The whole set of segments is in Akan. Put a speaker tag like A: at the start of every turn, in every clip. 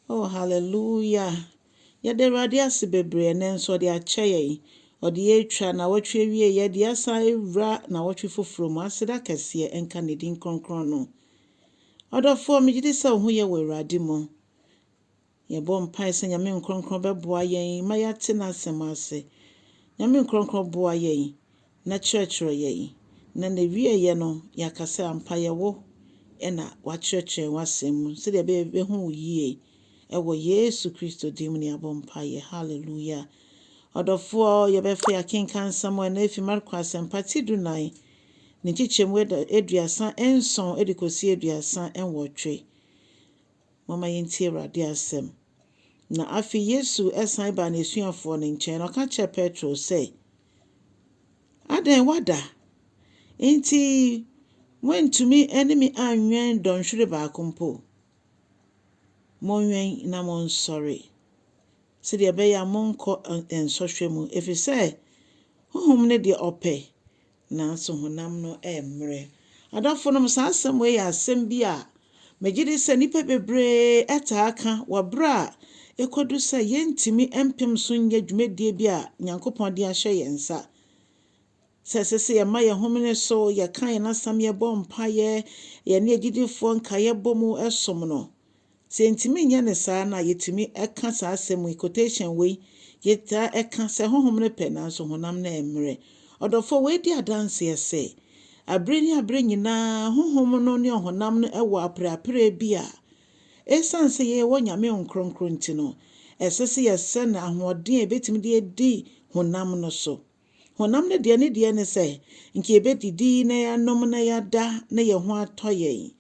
A: Oh, hallelujah. Yɛde Awurade ase bebree na nso ɔde akyɛ yɛn. Ɔde yɛatwa na wɔtwe wie yɛde asa ewura na wɔtwe foforo mu aseda kɛseɛ nka ne din kronkron no. Ɔdɔfoɔ megye di sɛ wo ho yɛ wɔ Awurade mu. Yɛbɔ mpae sɛ Nyame nkronkron bɛboa yɛn ma yɛate n'asɛm ase. Nyame nkronkron boa yɛn na kyerɛkyerɛ yɛn. Na wieɛ no yɛaka sɛ ampa yɛwo ɛna wakyerɛkyerɛ w'asɛm mu sɛdeɛ bɛhu wo yie. Ɛwɔ Yesu Kristo din mu ne yɛabɔ mpaeɛ. Hallelujah. Ɔdɔfoɔ yɛbɛfa yɛakenka nsɛm a ɛna efi Marko asɛmpa ti 14 ne nkyekyɛmu 37 de kɔsi 38. Mama yɛntie Awurade asɛm. Na afei Yesu ɛsan baa n'asuafoɔ no nkyɛn na ɔka kyerɛ Petro sɛ, "Adɛn wada? Enti woantumi ne me anwɛn dɔnhwere baako mpo. Monwɛn na monsɔre. Sɛdeɛ ɛbɛyɛ a monkɔ nsɔhwɛ mu, ɛfiri sɛ honhom no deɛ ɔpɛ, nanso honam no ɛmmerɛ." Adɔfo no saa asɛm wei yɛ asɛm bi a megye di sɛ nnipa bebree ɛtaa ka wɔ berɛ a ɛkɔdu sɛ yɛntumi mpem so nyɛ dwumadie bi a Nyankopɔn de ahyɛ yɛn nsa. Sɛ ɛsɛ sɛ yɛma yɛn homene so, yɛka yɛn asɛm, yɛbɔ mpaeɛ, yɛne agyidifoɔ nkaeɛbɔ mu ɛsom no. Sɛ yɛntumi nyɛ ne saa na yɛtumi ɛka saa asɛm yi, quotation wei, yɛtaa ɛka sɛ honhom no pɛ nanso honam no ɛmmerɛ. Ɔdɔfoɔ wei di adanseɛ sɛ abere ne abere nyinaa honhom no ne honam no ɛwɔ aprɛaprɛ bi a ɛsiane sɛ yɛwɔ Nyame nkronkron nti no, ɛsɛ sɛ yɛsɛ no ahoɔden a ɛbɛtumi de adi honam no so. Honam no deɛ ne sɛ nka yɛbɛdidi na yɛanom na yɛada na yɛn ho atɔ yɛn.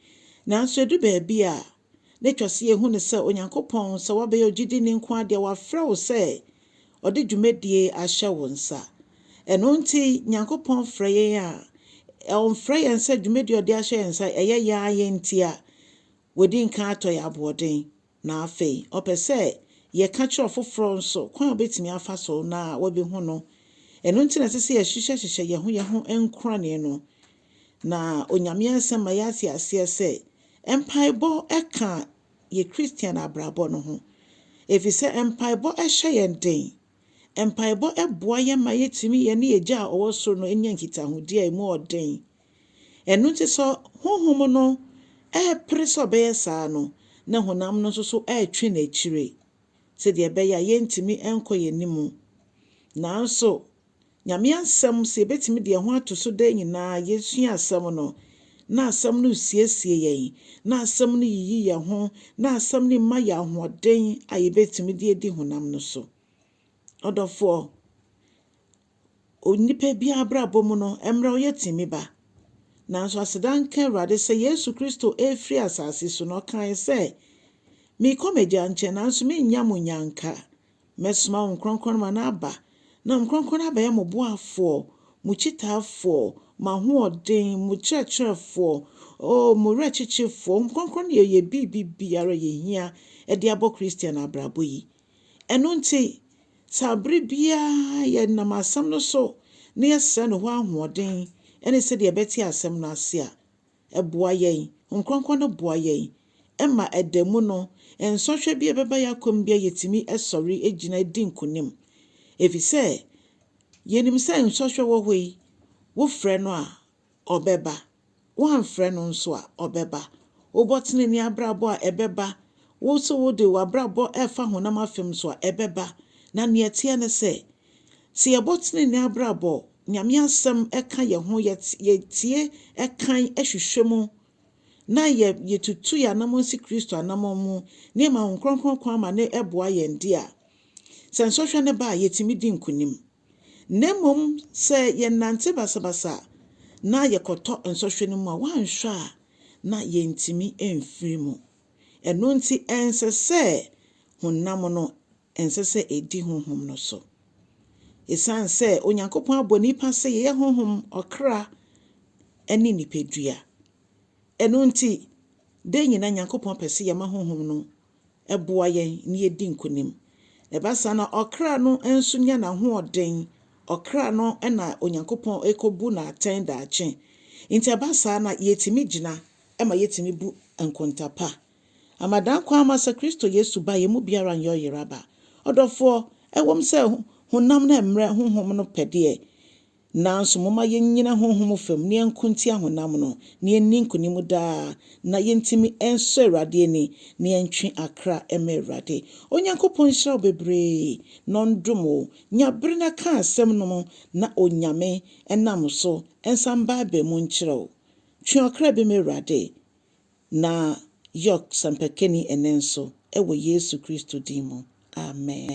A: Nanso ɛdu baabi a na ɛtwa sɛ yɛhu no sɛ Onyankopɔn sɛ wabɛyɛ ogyidini nko adeɛ wafrɛ wo sɛ ɔde dwumadie ahyɛ wo nsa. Ɛno nti Nyankopɔn frɛ yɛn a ɔmfrɛ yɛn sɛ dwumadie ɔde ahyɛ yɛn nsa ɛyɛ yɛa yɛn nti a wɔdi nka atɔ yɛ aboɔden. Na afei ɔpɛ sɛ yɛka kyerɛ ɔfoforɔ nso kwan a wobɛtumi afa so na wɔbɛhu no. Ɛno nti na ɛsɛ sɛ yɛhyehyɛ yɛn ho nkorane no. Na Onyame asɛm ma yɛate aseɛ sɛ mpaebɔ ɛka yɛ Christian abrabɔ no ho. Ɛfiri sɛ mpaebɔ ɛhyɛ yɛn den. Mpaebɔ ɛboa yɛn ma yɛtumi yɛne yɛgya a ɔwɔ soro no ɛnya nkitahodie a ɛmu ɔden. Ɛno nti sɛ honhom no ɛpere sɛ ɔbɛyɛ saa no, na honam no nso so ɛtwe n'akyire. Sɛdeɛ ɛbɛyɛ a yɛntumi ɛnkɔ yɛn anim. Nanso Nyame asɛm sɛ yɛbɛtumi de yɛn ho ato so da nyinaa yɛsua asɛm no, na asɛm no siesie yɛn, na asɛm no yiyi yɛn ho, na asɛm no ma yɛn ahoɔden a yɛbɛtumi de adi honam no so. Ɔdɔfoɔ, onipa biara abrabɔ mu no, mmerɛ wo yɛtumi ba. Nanso asedanka Awurade sɛ Yesu Kristo ɛfiri asase so no ɔkae sɛ, "Meekɔ m'Agya nkyɛn nanso mennya mo nyanka. Mɛsoma wo nkronkron ma no aba. Na nkronkron abɛyɛ mo boafoɔ, mo kyitaafoɔ, mo ahoɔden, mo kyerɛkyerɛfoɔ, mo werɛkyekyefoɔ." Nkronkron yɛ biribi biara yɛhia de abɔ Christian abrabɔ yi. Ɛno nti sɛ abere biara yɛnam asɛm no so na yɛsrɛ no hɔ ahoɔden ɛne sɛdeɛ yɛbɛte asɛm no ase a, ɛboa yɛn. Nkronkron no boa yɛn ɛma ɛda mu no, nsɔhwɛ bi a ɛbɛba yɛ akɔm bi a yɛtumi ɛsɔre gyina di nkonim. Ɛfiri sɛ yɛnim sɛ nsɔhwɛ wɔ hɔ yi, wofrɛ no a ɔbɛba, woamfrɛ no nso a ɔbɛba. Wobɔtene ne abrabɔ a ɛbɛba, wo so wode w'abrabɔ ɛfa honam afem so a ɛbɛba. Na nea ɛteɛ ne sɛ yɛbɔtene ne abrabɔ Nyame asɛm ɛka yɛn ho yɛtie ɛkan ɛhwehwɛ mu na yɛtutu yɛn anammɔn si Kristo anammɔn mu na yɛma nkronkron kwan ma ne ɛboa yɛn di a, sɛ nsɔhwɛ ne ba a yɛtumi di nkonim. Na mmom sɛ yɛnante basabasa na yɛkɔtɔ nsɔhwɛ no mu a woanhwɛ a na yɛntumi mfiri mu. Ɛno nti ɛnsɛ sɛ honam no ɛnsɛ sɛ ɛdi honhom no so. Ɛsiane sɛ Onyankopɔn abɔ nipa sɛ yɛyɛ honhom, ɔkra ɛne nipadua. Ɛno nti da nyinaa Nyankopɔn pɛ sɛ yɛma honhom no ɛboa yɛn ne yɛdi nkonim. Ɛbasa na ɔkra no nso nya n'ahoɔden. Ɔkra no ɛna Onyankopɔn ɛkɔbu n'atɛn daakye. Nti ɛbasa na yɛtumi gyina ɛma yɛtumi bu nkontapa. Amadan kwa amasa Kristo Yesu ba ye mu biara nyɛ ɔyeraba. Ɔdɔfoɔ ɛwɔm sɛ honam na mmerɛ honhom no pɛdeɛ. Nanso moma yɛnyina honhom fam ne yɛnkuntia honam no ne yɛnni nkonim daa na yɛntimi ɛnsɔ Awurade ani ne yɛntwe akra ɛma Awurade. Onyankopɔn nhyira wo bebree na ɔndom wo. Nyabere na ka asɛm no mu na onyame ɛnam so ɛnsan ba mu nkyerɛ wo. Twe ɔkra bi ma Awurade na yok sampakeni Ennin so ɛwɔ Yesu Kristo din mu. Amen.